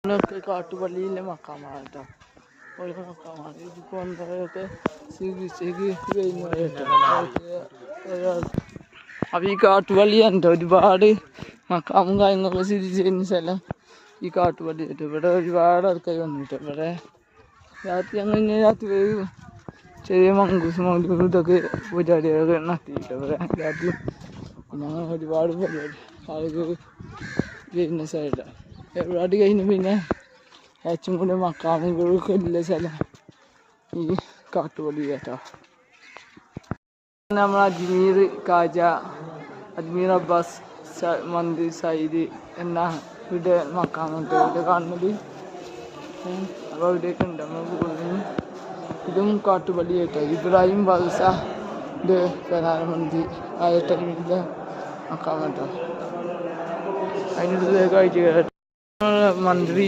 കാട്ടുപള്ളിയിലെ മക്കാമാണ് കേട്ടോ. ഒരു മക്കാമാണ് ഇതിപ്പോൾ എന്തായൊക്കെ ചികിത്സയ്ക്ക് അപ്പോൾ ഈ കാട്ടുപള്ളിയാണ് കേട്ടോ. ഒരുപാട് മക്കാമും കാര്യങ്ങളൊക്കെ സ്ഥിതി ചെയ്യുന്ന സ്ഥലം ഈ കാട്ടുപള്ളി കേട്ടോ. ഇവിടെ ഒരുപാട് ആൾക്കാർ വന്നിട്ട് ഇവിടെ രാത്രി അങ്ങനെ രാത്രി വരും ചെറിയ മങ്കൂസ് മൗലൂദ് ഇതൊക്കെ പരിപാടികളൊക്കെ നടത്തിയിട്ട് ഇവിടെ രാത്രി പിന്നെ അങ്ങനെ ഒരുപാട് പരിപാടി ആളുകൾ ചെയ്യുന്ന സ്ഥലമാണ്. പരിപാടി കഴിഞ്ഞ് പിന്നെ ഏറ്റവും കൂടുതൽ മക്കാമുകൾക്ക് ഉള്ള സ്ഥലം ഈ കാട്ടുപള്ളി കേട്ടോ. നമ്മൾ അജ്മീർ കാജ അജ്മീർ അബ്ബാസ് മന്ദിർ സയ്യിദ് എന്ന ഇവിടെ മക്കാമുണ്ട് ഇവിടെ കാണുന്നത്. അപ്പോൾ ഇവിടെയൊക്കെ ഉണ്ട് നമ്മൾ പോകുന്നു. ഇതും കാട്ടുപള്ളി കേട്ടോ. ഇബ്രാഹിം ബാദുഷാന്റെ പ്രധാനമന്ത്രി ആയ ടൈമിലെ മക്കാം കേട്ടോ. അതിനുള്ള കാഴ്ച കേട്ടോ. മന്ത്രി